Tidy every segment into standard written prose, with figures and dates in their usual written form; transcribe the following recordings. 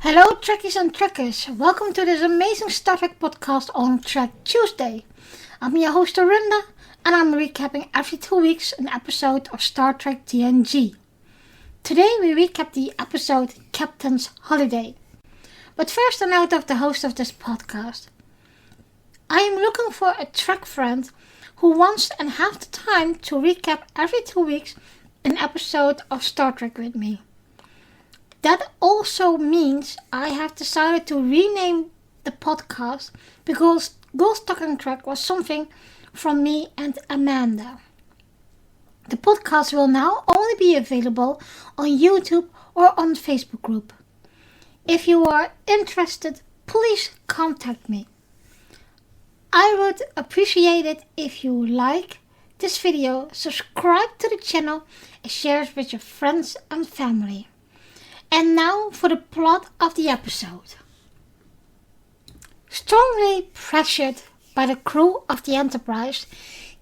Hello Trekkies and Trekkers, welcome to this amazing Star Trek podcast on Trek Tuesday. I'm your host Arinda and I'm recapping every 2 weeks an episode of Star Trek TNG. Today we recap the episode Captain's Holiday. But first a note of the host of this podcast. I am looking for a Trek friend who wants and have the time to recap every 2 weeks an episode of Star Trek with me. That also means I have decided to rename the podcast because Ghost Talking Trek was something from me and Amanda. The podcast will now only be available on YouTube or on Facebook group. If you are interested, please contact me. I would appreciate it if you like this video, subscribe to the channel and share it with your friends and family. And now for the plot of the episode. Strongly pressured by the crew of the Enterprise,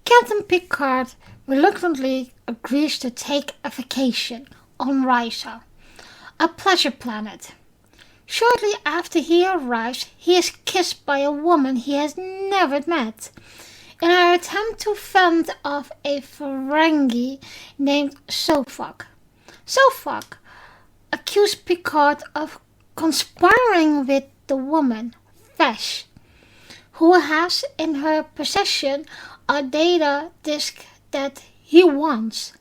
Captain Picard reluctantly agrees to take a vacation on Risa, a pleasure planet. Shortly after he arrives, he is kissed by a woman he has never met in an attempt to fend off a Ferengi named Sofok. Sofok accused Picard of conspiring with the woman, Fesh, who has in her possession a data disk that he wants.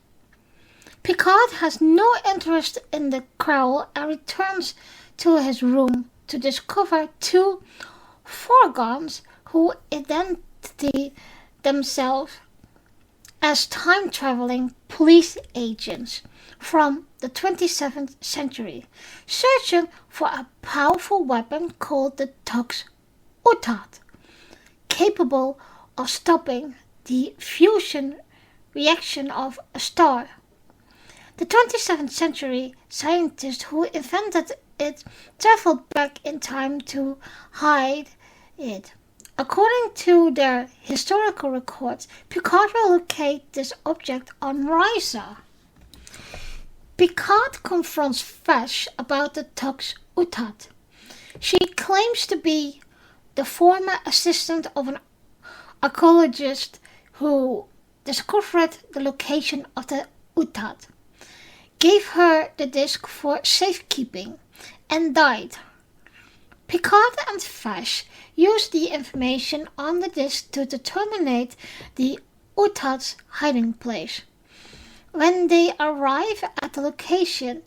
Picard has no interest in the quarrel and returns to his room to discover two Vorgons who identify themselves as time-traveling police agents from the 27th century, searching for a powerful weapon called the Tux Utat, capable of stopping the fusion reaction of a star. The 27th century scientist who invented it traveled back in time to hide it. According to their historical records, Picard will locate this object on Risa. Picard confronts Fesh about the Tux Utat. She claims to be the former assistant of an archaeologist who discovered the location of the Utat, gave her the disk for safekeeping, and died. Picard and Fesh used the information on the disk to determine the Utat's hiding place. When they arrive at the location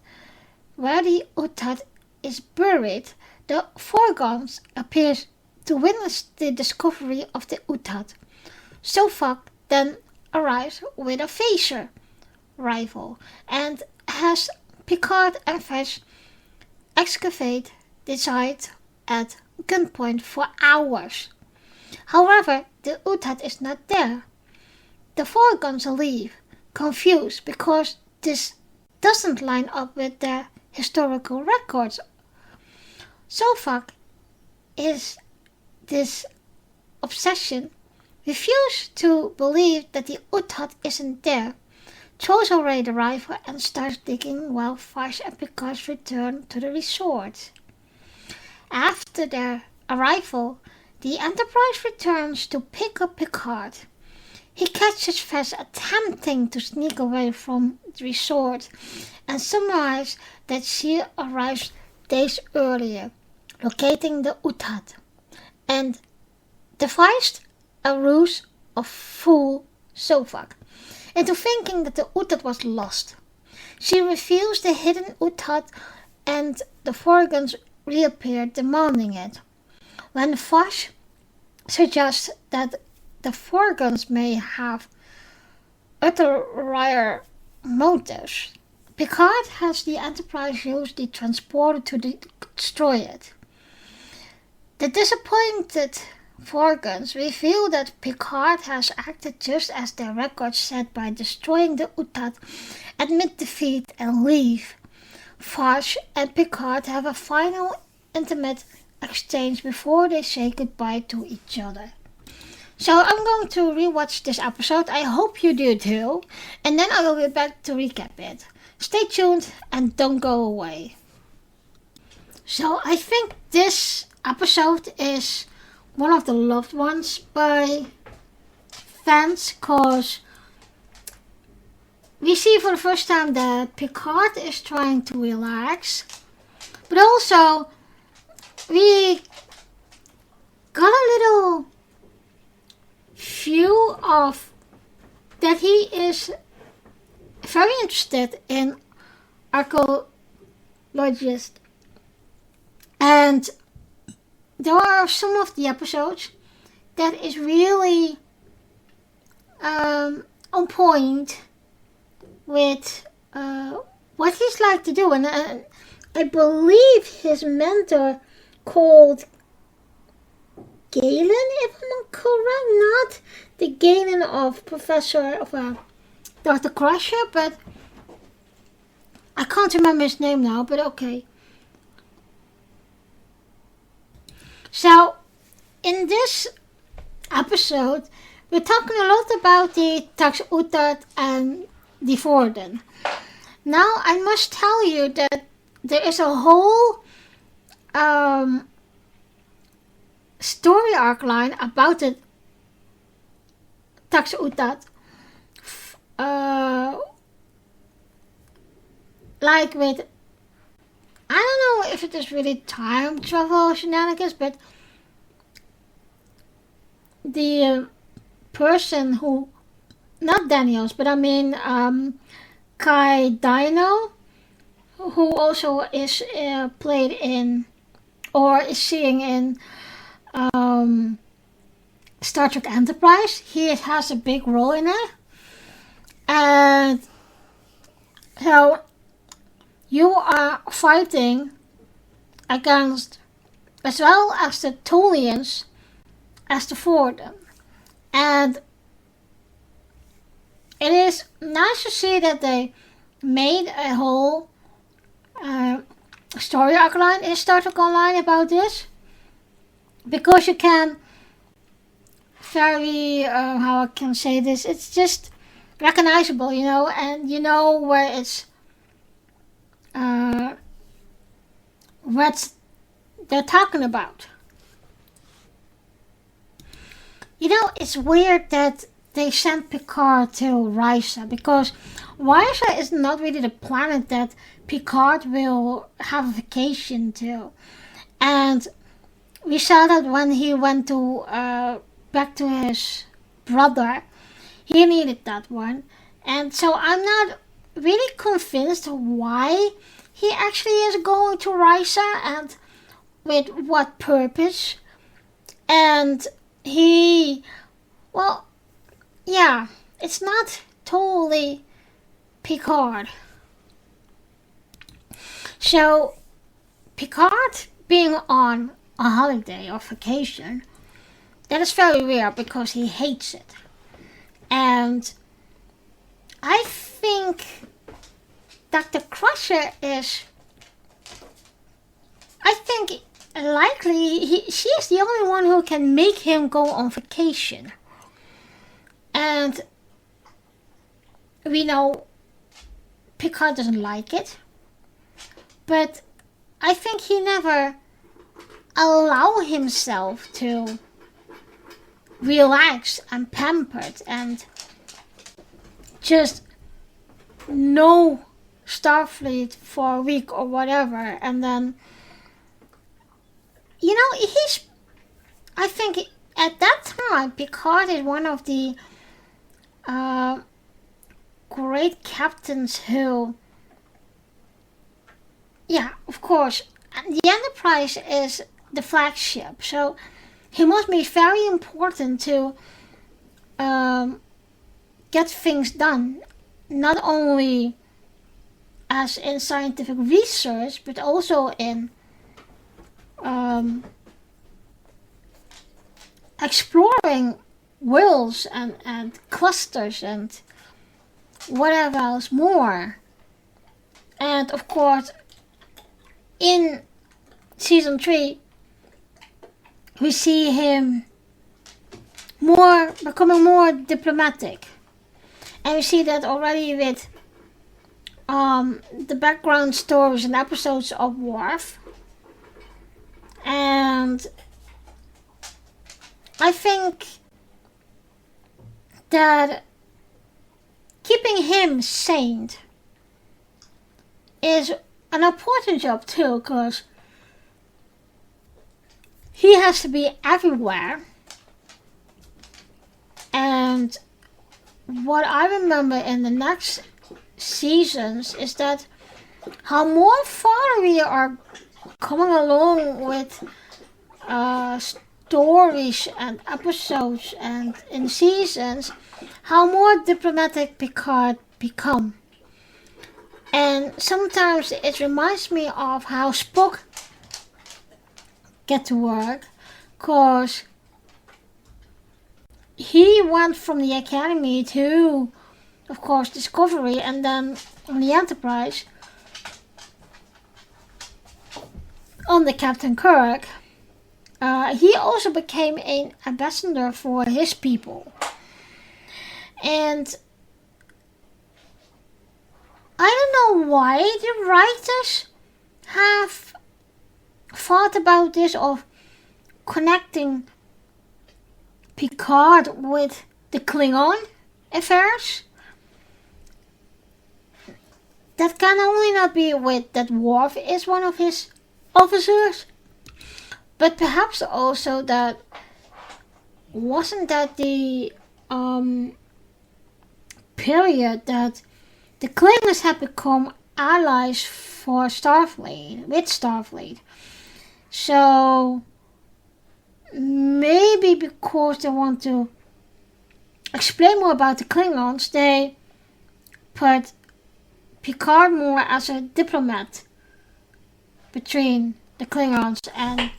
where the Utat is buried, the Vorgons appear to witness the discovery of the Utat. Sofok then arrives with a phaser rifle and has Picard and Fesh excavate the site at gunpoint for hours. However, the Utat is not there. The Vorgons leave, confused because this doesn't line up with their historical records. Sofok is this obsession, refused to believe that the Utat isn't there, throws away the rifle and starts digging while Fesh and Picard return to the resort. After their arrival, the Enterprise returns to pick up Picard. He catches Fesh attempting to sneak away from the resort and summarizes that she arrived days earlier, locating the Utat, and devised a ruse of fool Sofok into thinking that the Utat was lost. She reveals the hidden Utat and the Vorgons reappear demanding it. When Fesh suggests that the Vorgons may have ulterior motives, Picard has the Enterprise use the transporter to destroy it. The disappointed Vorgons reveal that Picard has acted just as their records said by destroying the Utat, admit defeat and leave. Fesh and Picard have a final intimate exchange before they say goodbye to each other. So I'm going to rewatch this episode. I hope you do too. And then I will be back to recap it. Stay tuned and don't go away. So I think this episode is one of the loved ones by fans, because we see for the first time that Picard is trying to relax, but also we got a little view of that he is very interested in archaeologists. And there are some of the episodes that is really on point with what he's like to do. And I believe his mentor called Galen, if I'm not correct, not the Galen of Dr. Crusher, but I can't remember his name now, but okay. So, in this episode, we're talking a lot about the Tux Utat and the Vorgons. Now, I must tell you that there is a whole story arc line about the Tux Utat. Like with, I don't know if it is really time travel shenanigans, but the person who, not Daniels, but I mean Kai Dino, who also is played in, or is seeing in Star Trek Enterprise. He has a big role in it. And so you are fighting against, as well as the Tolians, as the Vorgons. And it is nice to see that they made a whole story arc line in Star Trek Online about this. Because you can very, how I can say this, it's just recognizable, and you know where it's what they're talking about. It's weird that they sent Picard to Risa, because Risa is not really the planet that Picard will have a vacation to. And we saw that when he went to back to his brother, he needed that one. And so I'm not really convinced why he actually is going to Risa and with what purpose. And it's not totally Picard. So Picard being on a holiday or vacation, that is very rare because he hates it. And I think Dr. Crusher is, likely she is the only one who can make him go on vacation. And we know Picard doesn't like it, but I think he never allow himself to relax and pampered and just no Starfleet for a week or whatever. And then I think at that time Picard is one of the great captains who, of course, the Enterprise is the flagship, so he must be very important to get things done, not only as in scientific research, but also in exploring worlds and clusters and whatever else more. And of course, in season 3, we see him becoming more diplomatic. And we see that already with the background stories and episodes of Worf. And I think that keeping him sane is an important job too, because he has to be everywhere. And what I remember in the next seasons is that how more far we are coming along with stories and episodes and in seasons, how more diplomatic Picard become. And sometimes it reminds me of how Spock get to work, cause he went from the Academy to, of course, Discovery, and then on the Enterprise on the Captain Kirk. He also became an ambassador for his people. And I don't know why the writers have thought about this of connecting Picard with the Klingon affairs. That can only not be with that Worf is one of his officers, but perhaps also that wasn't that the period that the Klingons had become allies for Starfleet, with Starfleet. So maybe because they want to explain more about the Klingons, they put Picard more as a diplomat between the Klingons and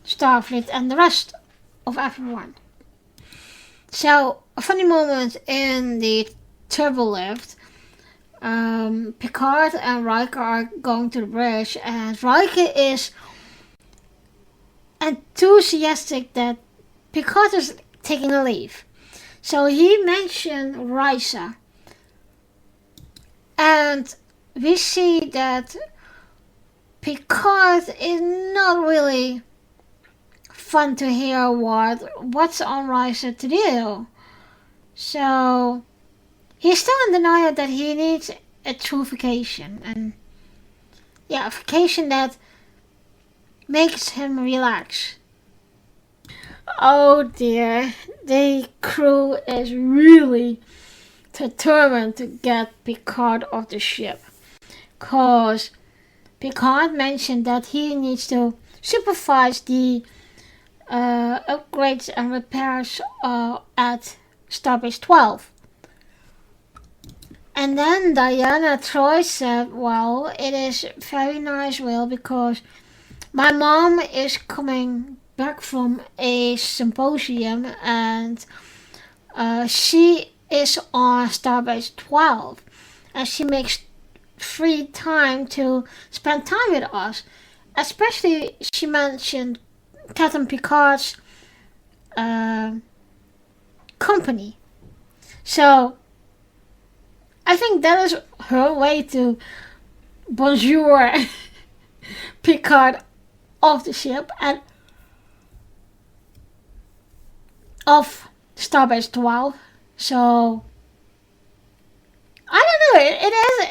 Starfleet and the rest of everyone. So, a funny moment in the turbo lift, Picard and Riker are going to the bridge, and Riker is enthusiastic that Picard is taking a leave. So he mentioned Risa, and we see that Picard is not really fun to hear what's on Risa to do. So he's still in denial that he needs a true vacation, and a vacation that makes him relax. Oh dear, the crew is really determined to get Picard off the ship, cause Picard mentioned that he needs to supervise the upgrades and repairs at Starbase 12. And then Diana Troy said, well, it is very nice, Will, because my mom is coming back from a symposium and she is on Starbase 12 and she makes free time to spend time with us. Especially, she mentioned Captain Picard's company. So I think that is her way to bonjour Picard off the ship and off Starbase 12. So I don't know.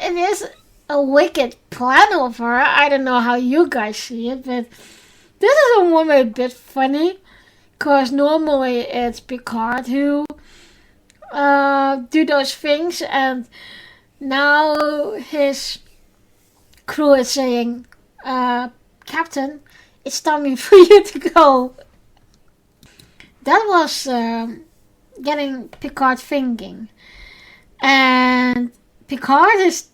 It is a wicked plan of her. I don't know how you guys see it, but this is a moment a bit funny, because normally it's Picard who do those things, and now his crew is saying, Captain, it's time for you to go. That was getting Picard thinking. And Picard is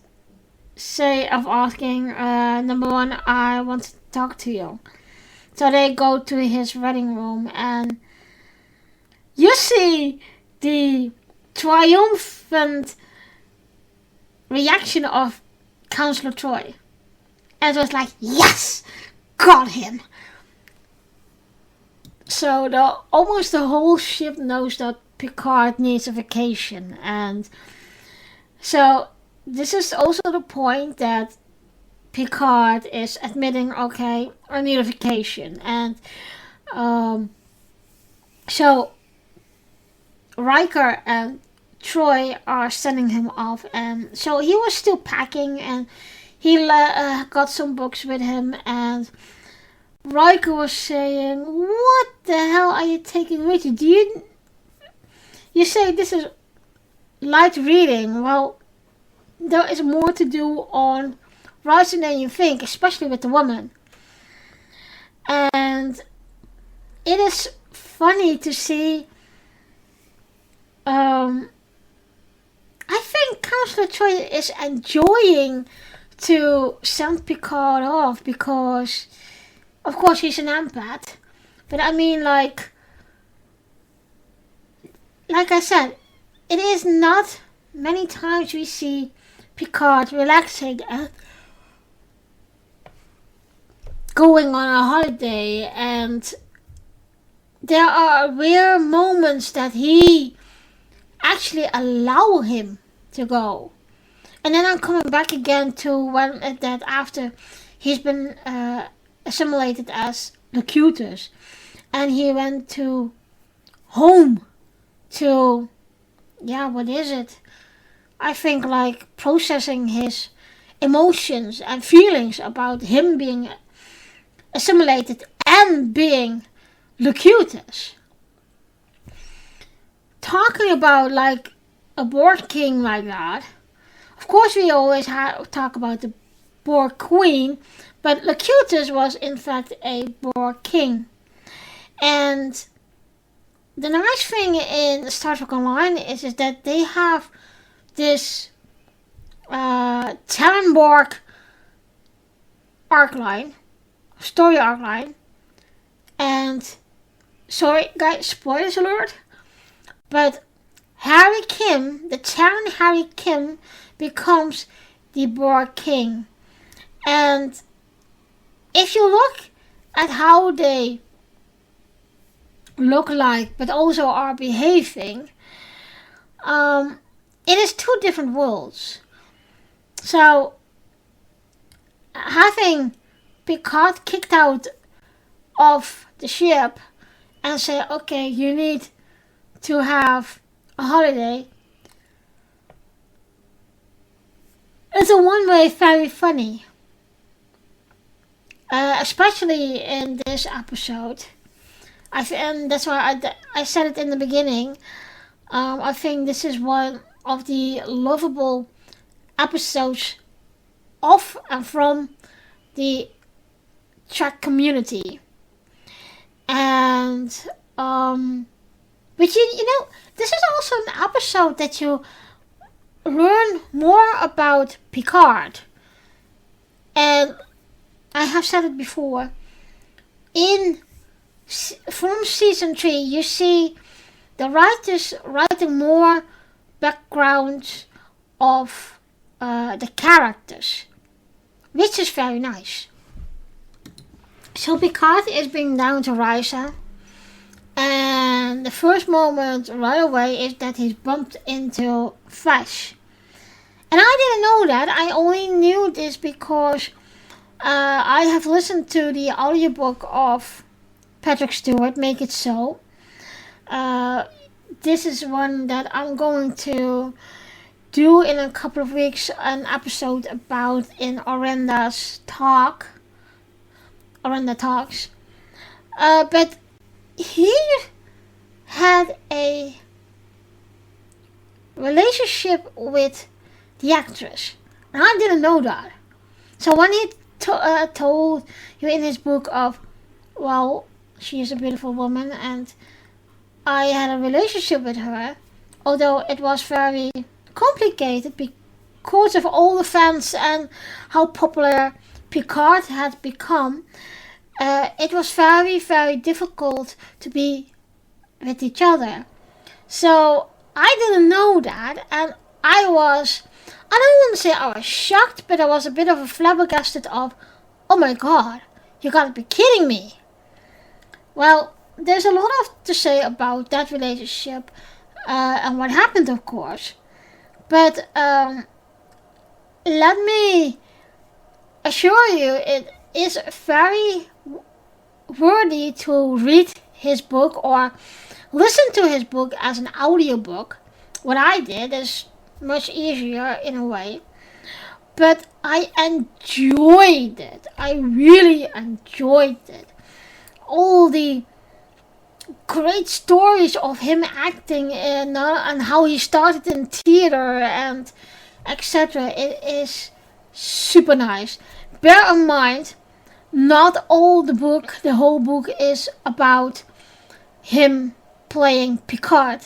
asking, number one, I want to talk to you. So they go to his reading room, and you see the triumphant reaction of Counselor Troy. And it was like, yes, got him. So almost the whole ship knows that Picard needs a vacation, and so this is also the point that Picard is admitting, okay, I need a vacation. And so Riker and Troy are sending him off. And so he was still packing, and he got some books with him. And Riker was saying, what the hell are you taking with you? You say this is light reading. Well, there is more to do on Rising than you think, especially with the woman. And it is funny to see. I think Counselor Troy is enjoying to send Picard off because, of course, he's an empath. But I mean, like I said, it is not many times we see Picard relaxing and going on a holiday, and there are rare moments that he actually allow him to go. And then I'm coming back again to when that after he's been assimilated as Locutus, and he went to home to, what is it? I think like processing his emotions and feelings about him being assimilated and being Locutus. Talking about like a Borg king like that. Of course we always talk about the Borg queen, but Locutus was in fact a Borg king. And the nice thing in Star Trek Online is that they have this Terran Borg story arc line. And sorry guys, spoilers alert, but Harry Kim, the Terran Harry Kim, becomes the Borg king. And if you look at how they look like but also are behaving, it is two different worlds. So having Picard kicked out of the ship and say, okay, you need to have a holiday, it's a one way very funny. Especially in this episode. And that's why I said it in the beginning. I think this is one of the lovable episodes of and from the Trek community. And but you know, this is also an episode that you learn more about Picard. And I have said it before, from season 3 you see the writers writing more backgrounds of the characters, which is very nice. So Picard is being down to Risa, and the first moment right away is that he's bumped into Fesh. And I didn't know that. I only knew this because I have listened to the audiobook of Patrick Stewart, Make It So. This is one that I'm going to do in a couple of weeks, an episode about in Orenda Talks. But he had a relationship with the actress. And I didn't know that. So when he told you in his book of, well, she is a beautiful woman and I had a relationship with her, although it was very complicated because of all the fans and how popular Picard had become, it was very, very difficult to be with each other. So I didn't know that, and I don't want to say I was shocked, but I was a bit of a flabbergasted of, oh my god, you gotta be kidding me. Well, there's a lot to say about that relationship and what happened, of course. But let me assure you, it is very worthy to read his book or listen to his book as an audiobook. What I did is much easier in a way. But I enjoyed it. I really enjoyed it. All the great stories of him acting and how he started in theater and etc. It is super nice. Bear in mind, not all the whole book is about him playing Picard.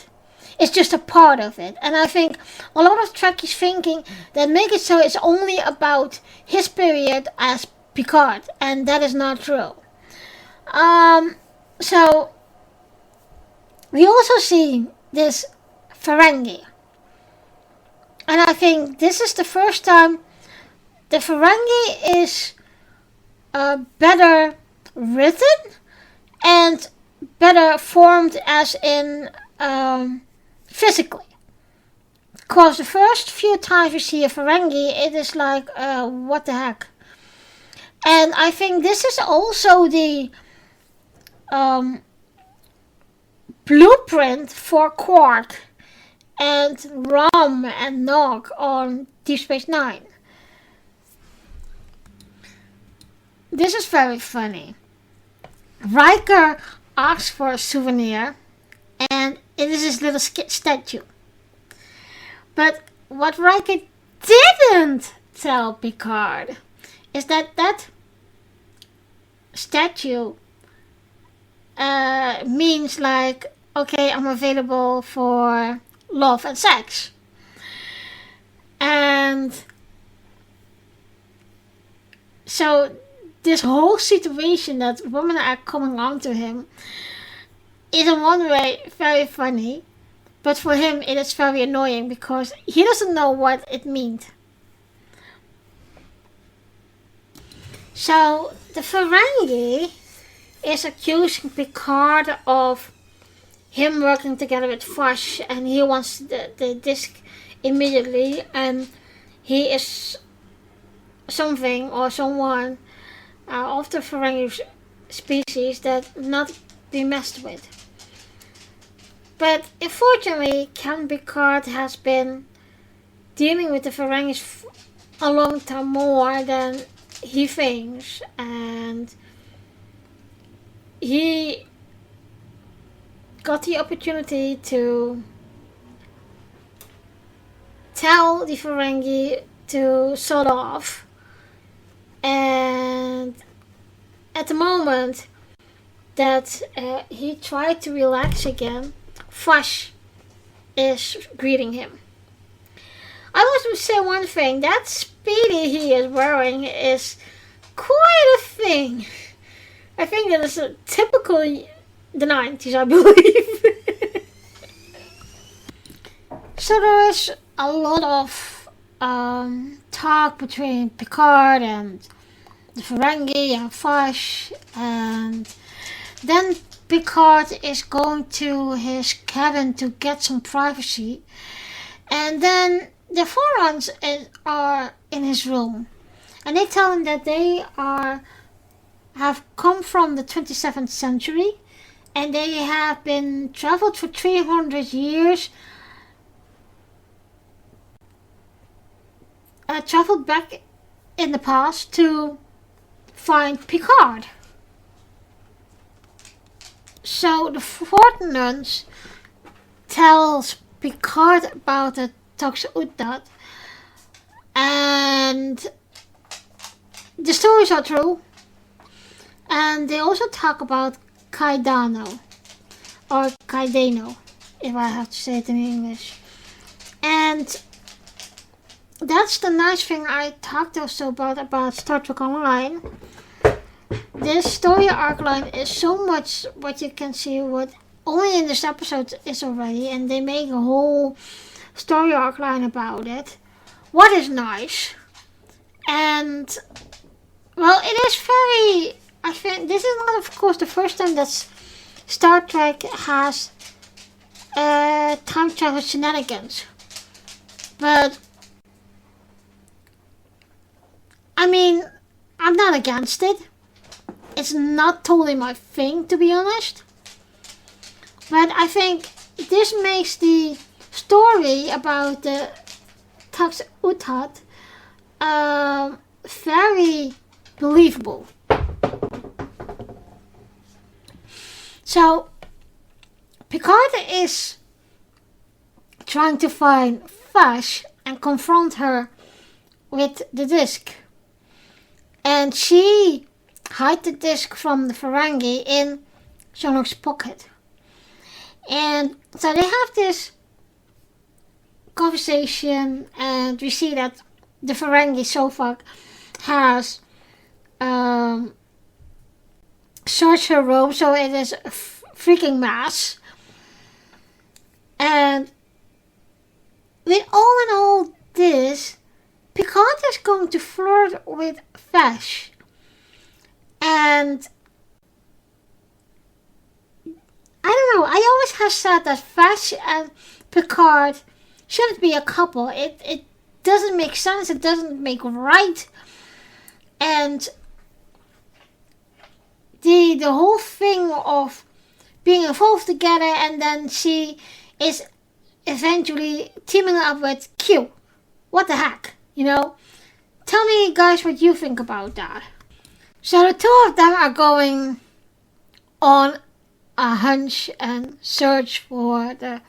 It's just a part of it. And I think a lot of Trekkies thinking that make it so it's only about his period as Picard. And that is not true. So we also see this Ferengi. And I think this is the first time the Ferengi is better written and better formed as in physically. Because the first few times you see a Ferengi, it is like, what the heck. And I think this is also the blueprint for Quark and Rom and Nog on Deep Space Nine. This is very funny. Riker asks for a souvenir, and it is his little statue. But what Riker didn't tell Picard is that statue means like, okay, I'm available for love and sex. And so this whole situation that women are coming on to him is in one way very funny, but for him it is very annoying because he doesn't know what it means. So the Ferengi is accusing Picard of him working together with Fush, and he wants the disc immediately, and he is something or someone of the Ferengi species that not be messed with. But unfortunately, Captain Picard has been dealing with the Ferengis a long time more than he thinks, and he got the opportunity to tell the Ferengi to sod off, and at the moment that he tried to relax again, Fush is greeting him. I want to say one thing, that Speedy he is wearing is quite a thing. I think that is typically the 90s, I believe. So there is a lot of talk between Picard and the Ferengi and Fush, and then Picard is going to his cabin to get some privacy, and then the Vorgons are in his room, and they tell him that they have come from the 27th century, and they have been traveled for 300 years, traveled back in the past to find Picard. So the Vorgons tells Picard about the Tox Utat, and the stories are true. And they also talk about Kaidano, or Kaidano, if I have to say it in English. And that's the nice thing I talked also about Star Trek Online. This story arc line is so much what you can see what only in this episode is already, and they make a whole story arc line about it. What is nice. And well, it is very, I think this is not of course the first time that Star Trek has time travel shenanigans. But I mean, I'm not against it. It's not totally my thing, to be honest. But I think this makes the story about the Tux Utat very believable. So, Picard is trying to find Vash and confront her with the disc. And she hides the disc from the Ferengi in Jean-Luc's pocket. And so they have this conversation, and we see that the Ferengi so far has searched her room, so it is a freaking mess. And with all in all this, Picard is going to flirt with Vash. And I don't know, I always have said that Vash and Picard shouldn't be a couple. It doesn't make sense, it doesn't make right. And the whole thing of being involved together and then she is eventually teaming up with Q. What the heck, you know? Tell me guys what you think about that. So the two of them are going on a hunch and search for the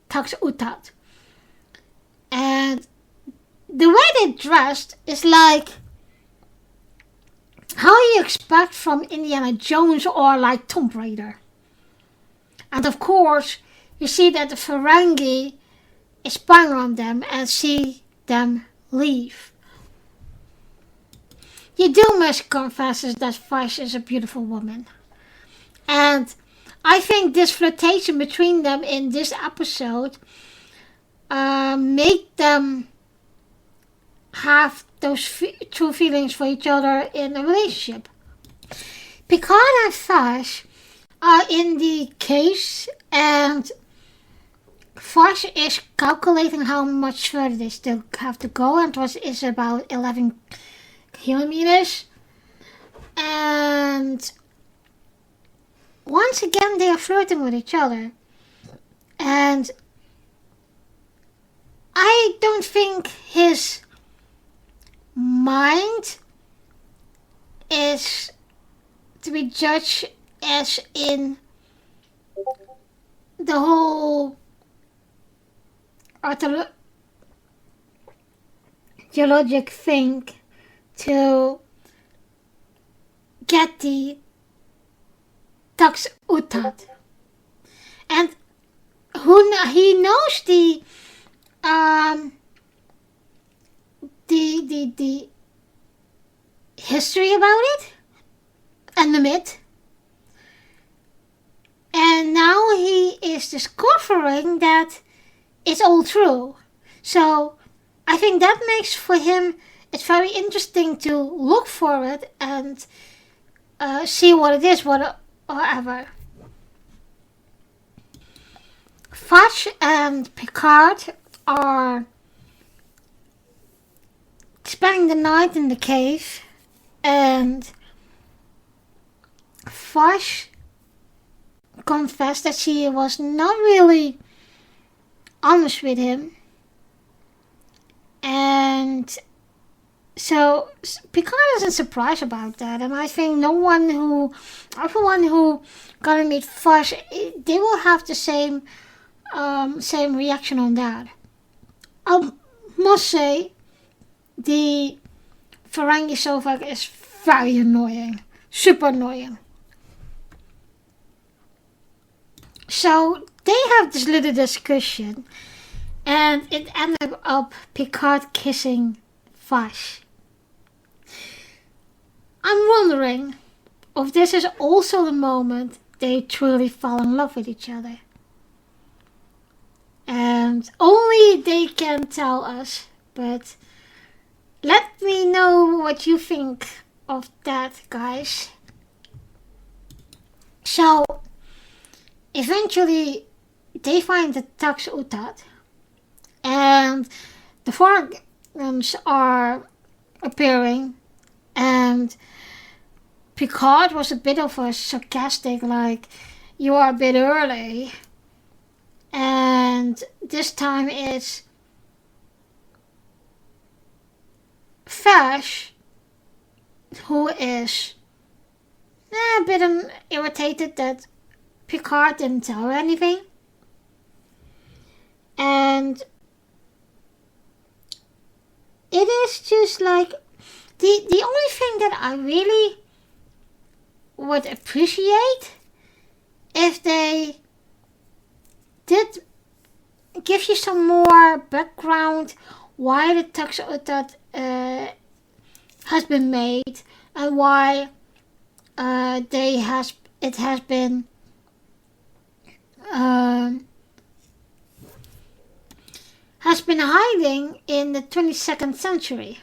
Tux Utat. And the way they dressed is like how you expect from Indiana Jones or like Tomb Raider. And of course, you see that the Ferengi is spying on them and see them leave. You do must confess that Vash is a beautiful woman. And I think this flirtation between them in this episode made them have those true feelings for each other in a relationship. Picard and Vash are in the case, and Vash is calculating how much further they still have to go, and it is about 11 kilometers. And once again they are flirting with each other. And I don't think his mind is to be judged as in the whole geologic thing to get the Tux Utat. And he knows the history about it and the myth. And now he is discovering that it's all true. So I think that makes for him it's very interesting to look for it and see what it is, whatever. Vash and Picard are spending the night in the cave, and Vash confessed that she was not really honest with him, and so Picard isn't surprised about that. And I think everyone who gonna meet Vash, they will have the same reaction on that. I must say, the Ferengi so far is very annoying, super annoying. So they have this little discussion, and it ended up Picard kissing Vash. I'm wondering if this is also the moment they truly fall in love with each other. And only they can tell us, but let me know what you think of that, guys. So, eventually, they find the Tux Utat, and the Vorgons are appearing And Picard was a bit of a sarcastic, like, you are a bit early. And this time it's Vash, who is a bit irritated that Picard didn't tell her anything. And it is just like the only thing that I really would appreciate if they did give you some more background why the Tux Utat has been made and why it has been hiding in the 22nd century.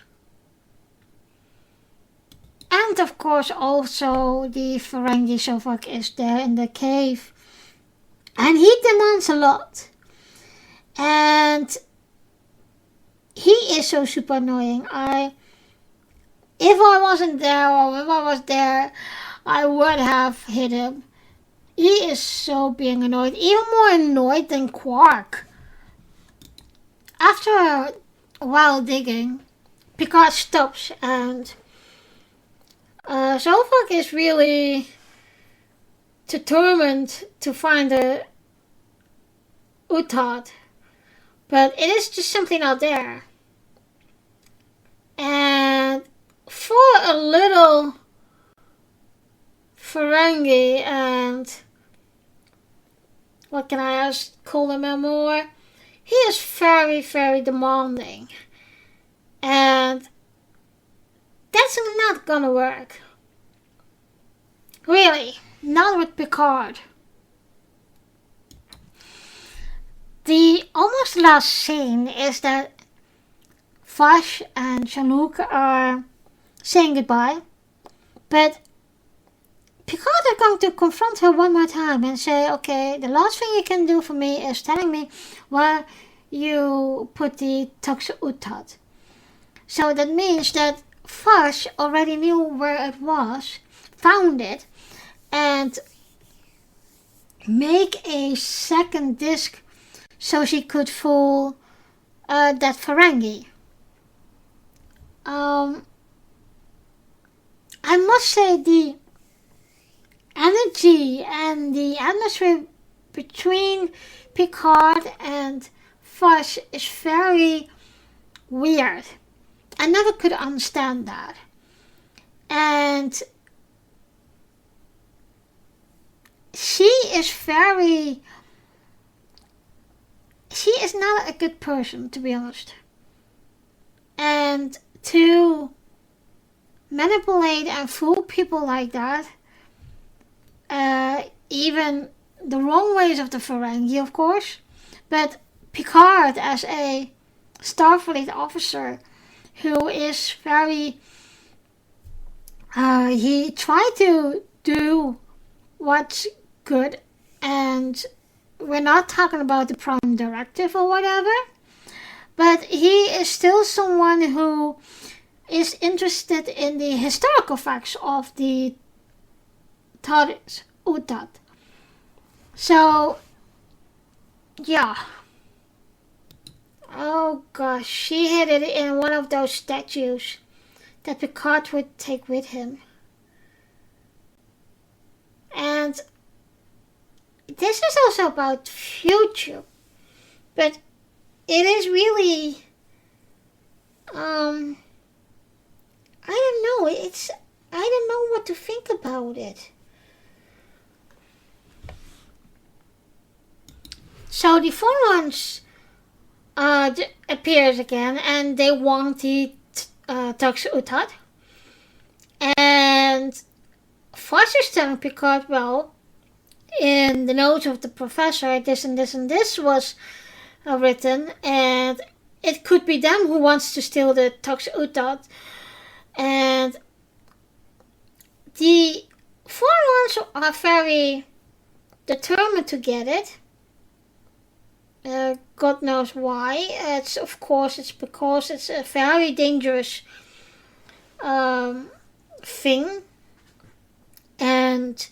And of course also the Ferengi Sovak is there in the cave. And he demands a lot. And he is so super annoying. If I wasn't there, or if I was there, I would have hit him. He is so being annoyed. Even more annoyed than Quark. After a while digging, Picard stops and Sovak is really determined to find the Utat, but it is just simply not there. And for a little Ferengi and what can I call him more? He is very, very demanding. And that's not gonna work. Really, not with Picard. The almost last scene is that Vash and Jean-Luc are saying goodbye, but Picard is going to confront her one more time and say, okay, the last thing you can do for me is telling me where you put the Tux Utat. So that means that Vash already knew where it was, found it, and make a second disc so she could fool that Ferengi. I must say the energy and the atmosphere between Picard and Vash is very weird. I never could understand that. And she is not a good person, to be honest. And to manipulate and fool people like that, even the wrong ways of the Ferengi, of course, but Picard as a Starfleet officer who is very, he tried to do what's good, and we're not talking about the Prime Directive or whatever, but he is still someone who is interested in the historical facts of the Tux Utat. So, yeah. Oh gosh, she hid it in one of those statues that Picard would take with him. And this is also about future, but it is really, I don't know, I don't know what to think about it. So the Vorgons appears again, and they want the Tux Utat. And Vash is telling Picard, well, in the notes of the professor, this and this and this was written, and it could be them who wants to steal the Tux Utat. And the Vorgons are very determined to get it. God knows why. It's because it's a very dangerous thing. And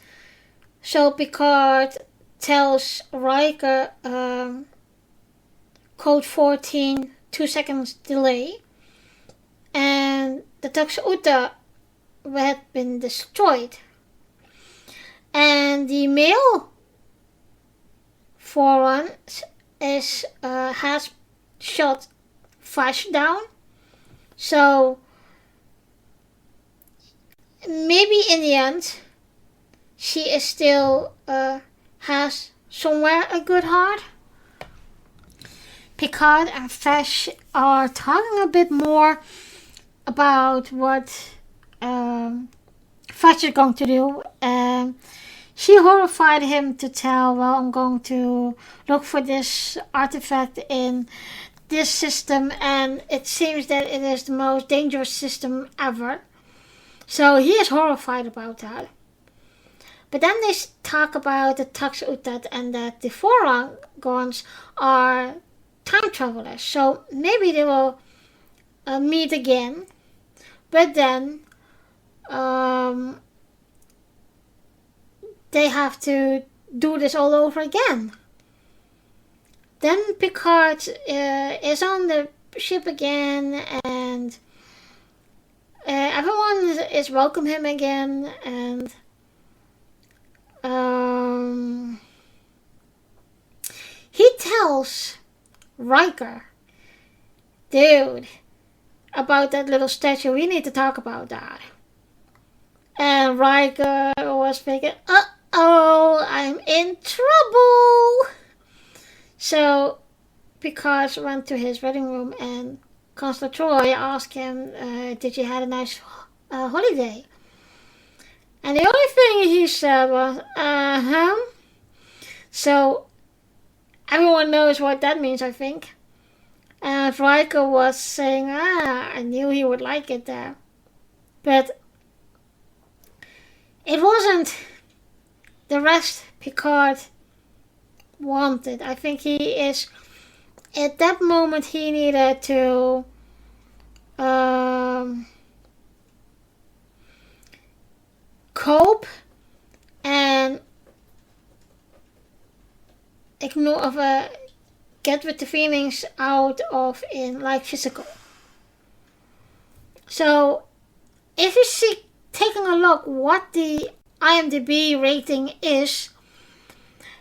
so Picard tells Riker code 14, 2 seconds delay. And the Tux Uta had been destroyed. And the male Vorgons has shot Vash down. So maybe in the end she is still has somewhere a good heart. Picard and Vash are talking a bit more about what Vash is going to do. She horrified him to tell, well, I'm going to look for this artifact in this system, and it seems that it is the most dangerous system ever. So he is horrified about that. But then they talk about the Tux Utat and that the Vorgons are time travelers. So maybe they will meet again. But then they have to do this all over again. Then Picard is on the ship again, and everyone is welcome him again, and he tells Riker, dude, about that little statue, we need to talk about that. And Riker was thinking, uh-oh, I'm in trouble. So Picard went to his reading room, and Counselor Troy asked him, did you have a nice holiday? And the only thing he said was, uh-huh. So everyone knows what that means, I think. And Riker was saying, I knew he would like it there. But it wasn't the rest Picard wanted. I think he is, at that moment he needed to cope and get with the feelings out of in like physical. So if you see taking a look what the IMDB rating is,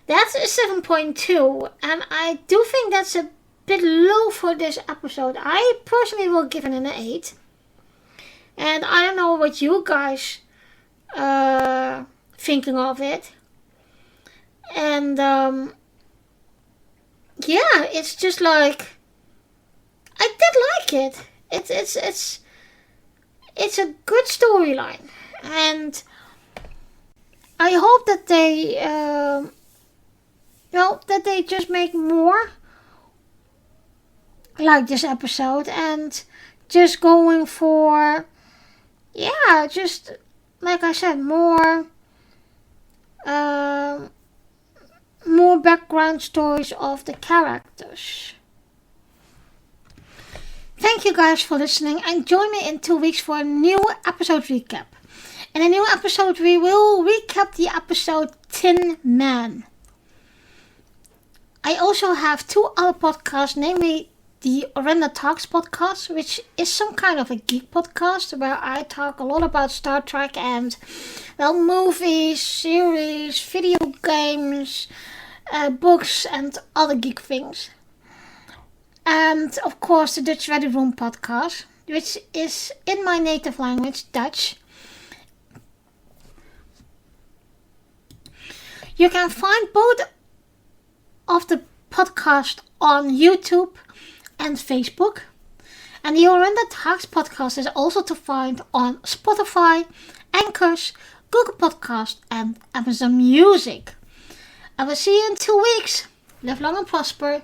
that's a 7.2, and I do think that's a bit low for this episode. I personally will give it an 8. And I don't know what you guys thinking of it. And yeah, it's just like, I did like it. It's a good storyline, and I hope that they that they just make more like this episode, and just going for, yeah, just like I said, more background stories of the characters. Thank you guys for listening, and join me in 2 weeks for a new episode recap. In a new episode we will recap the episode Tin Man. I also have 2 other podcasts, namely the Orenda Talks podcast, which is some kind of a geek podcast where I talk a lot about Star Trek and, well, movies, series, video games, books and other geek things. And of course the Dutch Ready Room podcast, which is in my native language, Dutch. You can find both of the podcast on YouTube and Facebook. And the Orenda Talks podcast is also to find on Spotify, Anchors, Google Podcast and Amazon Music. I will see you in 2 weeks. Live long and prosper.